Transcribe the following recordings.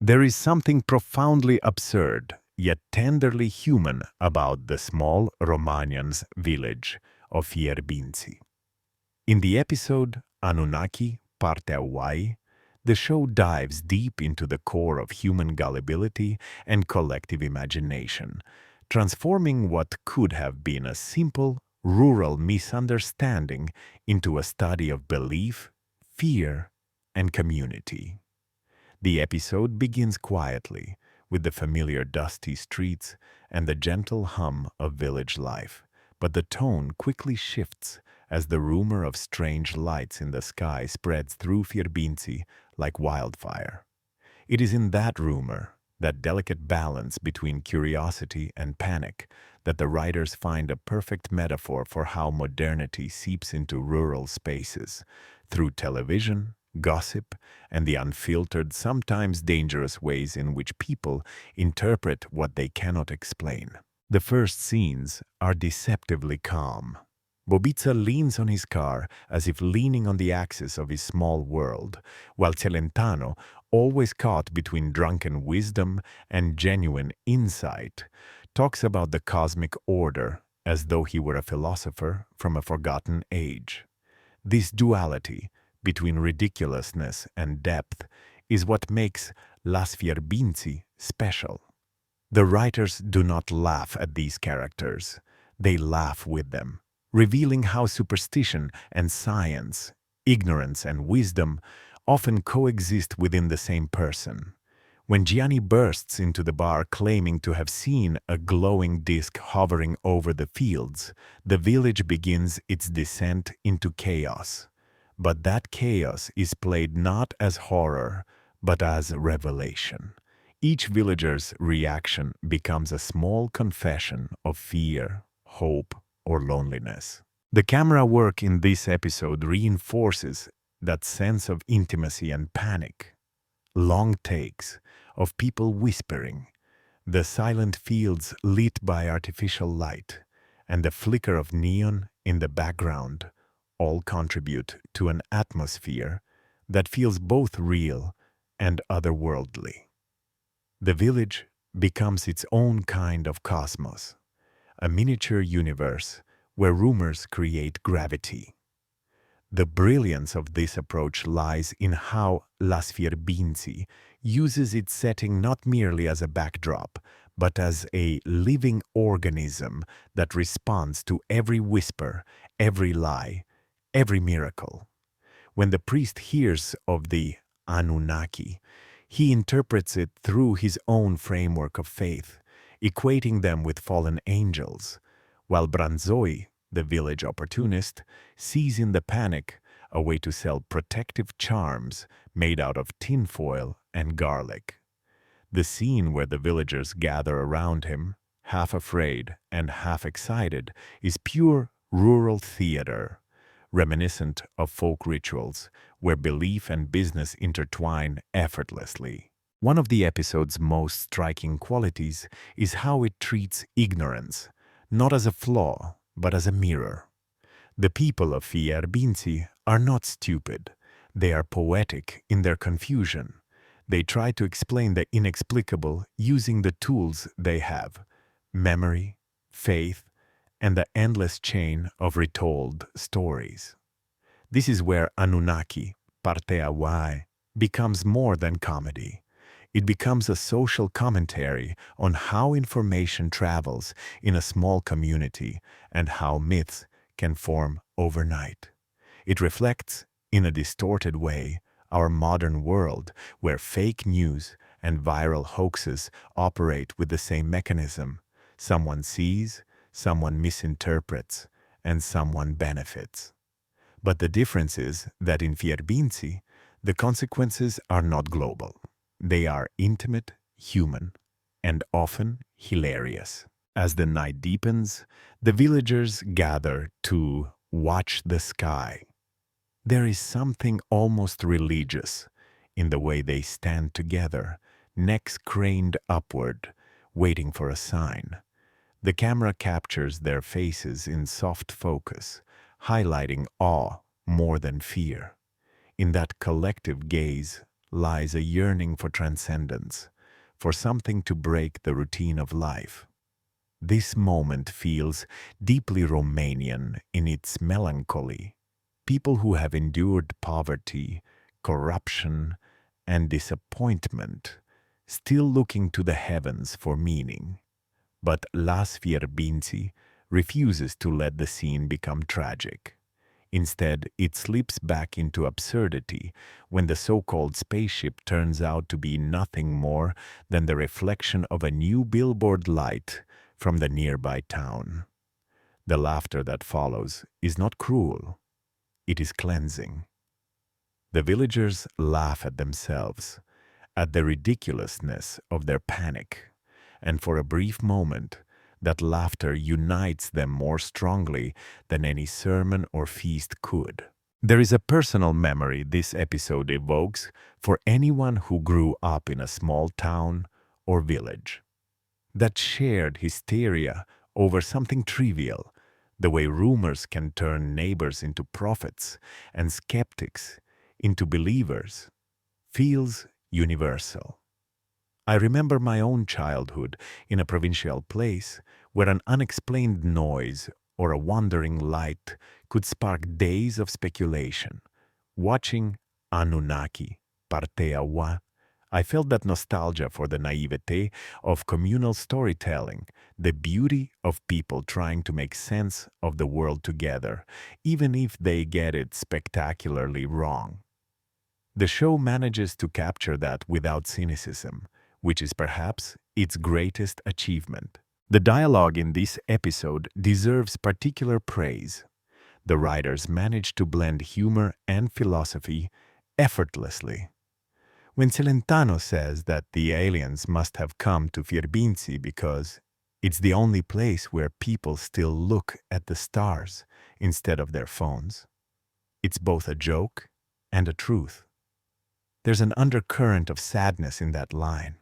There is something profoundly absurd, yet tenderly human about the small Romanian's village of Fierbinți. In the episode Anunaki, Partea Uai, the show dives deep into the core of human gullibility and collective imagination, transforming what could have been a simple, rural misunderstanding into a study of belief, fear, and community. The episode begins quietly, with the familiar dusty streets and the gentle hum of village life, but the tone quickly shifts as the rumor of strange lights in the sky spreads through Fierbinți like wildfire. It is in that rumor, that delicate balance between curiosity and panic, that the writers find a perfect metaphor for how modernity seeps into rural spaces, through television, gossip, and the unfiltered, sometimes dangerous ways in which people interpret what they cannot explain. The first scenes are deceptively calm. Bobiță leans on his car as if leaning on the axis of his small world, while Celentano, always caught between drunken wisdom and genuine insight, talks about the cosmic order as though he were a philosopher from a forgotten age. This duality between ridiculousness and depth is what makes Las Fierbinți special. The writers do not laugh at these characters, they laugh with them, revealing how superstition and science, ignorance and wisdom often coexist within the same person. When Gianni bursts into the bar claiming to have seen a glowing disc hovering over the fields, the village begins its descent into chaos. But that chaos is played not as horror, but as revelation. Each villager's reaction becomes a small confession of fear, hope, or loneliness. The camera work in this episode reinforces that sense of intimacy and panic. Long takes of people whispering, the silent fields lit by artificial light, and the flicker of neon in the background all contribute to an atmosphere that feels both real and otherworldly. The village becomes its own kind of cosmos, a miniature universe where rumors create gravity. The brilliance of this approach lies in how Las Fierbinți uses its setting not merely as a backdrop, but as a living organism that responds to every whisper, every lie, every miracle. When the priest hears of the Anunaki, he interprets it through his own framework of faith, equating them with fallen angels, while Branzoi, the village opportunist, sees in the panic a way to sell protective charms made out of tinfoil and garlic. The scene where the villagers gather around him, half afraid and half excited, is pure rural theater, reminiscent of folk rituals where belief and business intertwine effortlessly. One of the episode's most striking qualities is how it treats ignorance, not as a flaw, but as a mirror. The people of Fierbinți are not stupid. They are poetic in their confusion. They try to explain the inexplicable using the tools they have: memory, faith, and the endless chain of retold stories. This is where Anunaki, Partea Uai, becomes more than comedy. It becomes a social commentary on how information travels in a small community and how myths can form overnight. It reflects, in a distorted way, our modern world where fake news and viral hoaxes operate with the same mechanism. Someone sees, someone misinterprets, and someone benefits. But the difference is that in Fierbinți, the consequences are not global. They are intimate, human, and often hilarious. As the night deepens, the villagers gather to watch the sky. There is something almost religious in the way they stand together, necks craned upward, waiting for a sign. The camera captures their faces in soft focus, highlighting awe more than fear. In that collective gaze lies a yearning for transcendence, for something to break the routine of life. This moment feels deeply Romanian in its melancholy. People who have endured poverty, corruption, and disappointment, still looking to the heavens for meaning. But Las Fierbinți refuses to let the scene become tragic. Instead, it slips back into absurdity when the so-called spaceship turns out to be nothing more than the reflection of a new billboard light from the nearby town. The laughter that follows is not cruel, it is cleansing. The villagers laugh at themselves, at the ridiculousness of their panic, and for a brief moment, that laughter unites them more strongly than any sermon or feast could. There is a personal memory this episode evokes for anyone who grew up in a small town or village. That shared hysteria over something trivial, the way rumors can turn neighbors into prophets and skeptics into believers, feels universal. I remember my own childhood in a provincial place where an unexplained noise or a wandering light could spark days of speculation. Watching Anunaki, Partea Wa, I felt that nostalgia for the naivete of communal storytelling, the beauty of people trying to make sense of the world together, even if they get it spectacularly wrong. The show manages to capture that without cynicism, which is perhaps its greatest achievement. The dialogue in this episode deserves particular praise. The writers manage to blend humor and philosophy effortlessly. When Celentano says that the aliens must have come to Fierbinți because it's the only place where people still look at the stars instead of their phones, it's both a joke and a truth. There's an undercurrent of sadness in that line,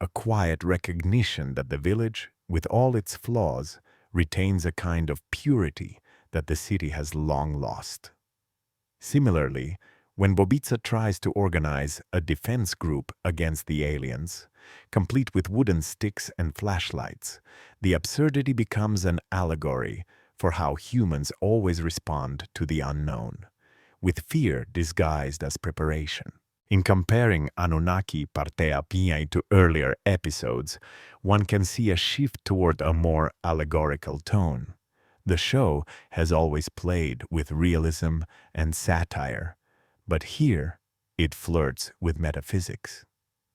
a quiet recognition that the village, with all its flaws, retains a kind of purity that the city has long lost. Similarly, when Bobica tries to organize a defense group against the aliens, complete with wooden sticks and flashlights, the absurdity becomes an allegory for how humans always respond to the unknown, with fear disguised as preparation. In comparing Anunaki Partea Piai to earlier episodes, one can see a shift toward a more allegorical tone. The show has always played with realism and satire, but here it flirts with metaphysics.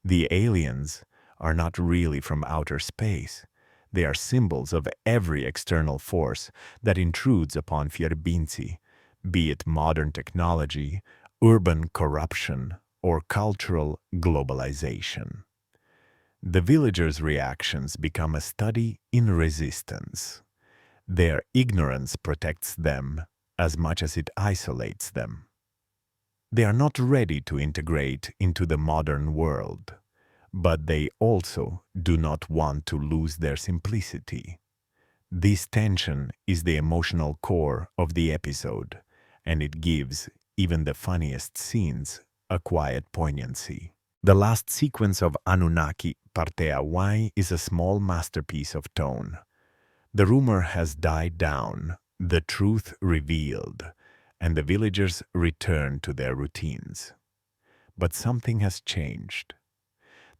The aliens are not really from outer space. They are symbols of every external force that intrudes upon Fierbinți, be it modern technology, urban corruption, or cultural globalization. The villagers' reactions become a study in resistance. Their ignorance protects them as much as it isolates them. They are not ready to integrate into the modern world, but they also do not want to lose their simplicity. This tension is the emotional core of the episode, and it gives even the funniest scenes a quiet poignancy. The last sequence of Anunaki Partea Wai is a small masterpiece of tone. The rumor has died down, the truth revealed, and the villagers return to their routines. But something has changed.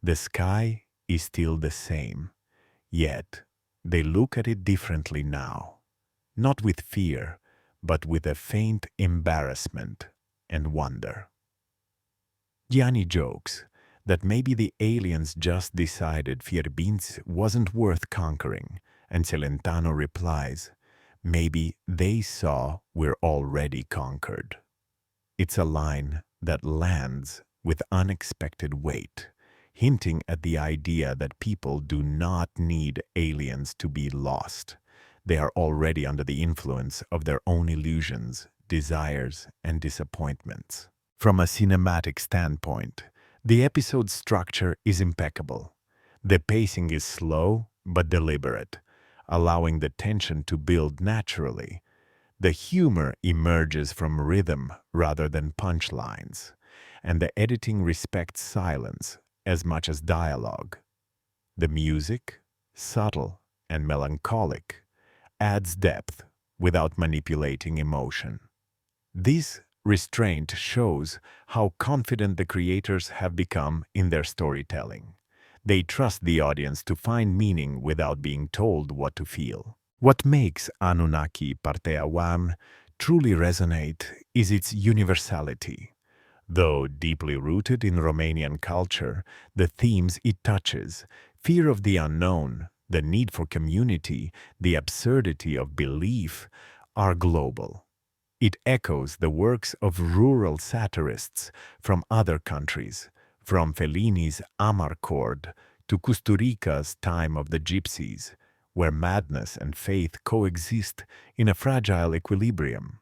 The sky is still the same, yet they look at it differently now, not with fear, but with a faint embarrassment and wonder. Gianni jokes that maybe the aliens just decided Fierbinți wasn't worth conquering, and Celentano replies, maybe they saw we're already conquered. It's a line that lands with unexpected weight, hinting at the idea that people do not need aliens to be lost. They are already under the influence of their own illusions, desires, and disappointments. From a cinematic standpoint, the episode's structure is impeccable. The pacing is slow but deliberate, allowing the tension to build naturally. The humor emerges from rhythm rather than punchlines, and the editing respects silence as much as dialogue. The music, subtle and melancholic, adds depth without manipulating emotion. This restraint shows how confident the creators have become in their storytelling. They trust the audience to find meaning without being told what to feel. What makes Anunnaki Partea 1 truly resonate is its universality. Though deeply rooted in Romanian culture, the themes it touches, fear of the unknown, the need for community, the absurdity of belief, are global. It echoes the works of rural satirists from other countries, from Fellini's Amarcord to Kusturica's Time of the Gypsies, where madness and faith coexist in a fragile equilibrium.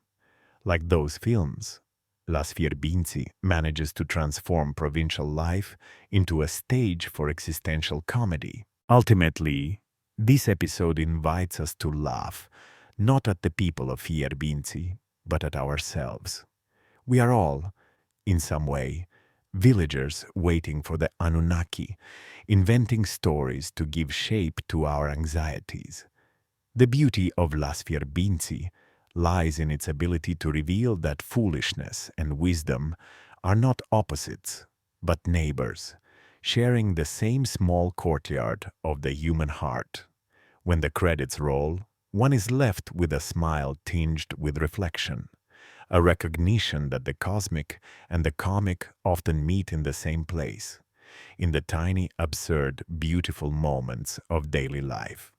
Like those films, Fierbinți manages to transform provincial life into a stage for existential comedy. Ultimately, this episode invites us to laugh, not at the people of Fierbinți, but at ourselves. We are all, in some way, villagers waiting for the Anunnaki, inventing stories to give shape to our anxieties. The beauty of Las Fierbinți lies in its ability to reveal that foolishness and wisdom are not opposites, but neighbors, sharing the same small courtyard of the human heart. When the credits roll, one is left with a smile tinged with reflection, a recognition that the cosmic and the comic often meet in the same place, in the tiny, absurd, beautiful moments of daily life.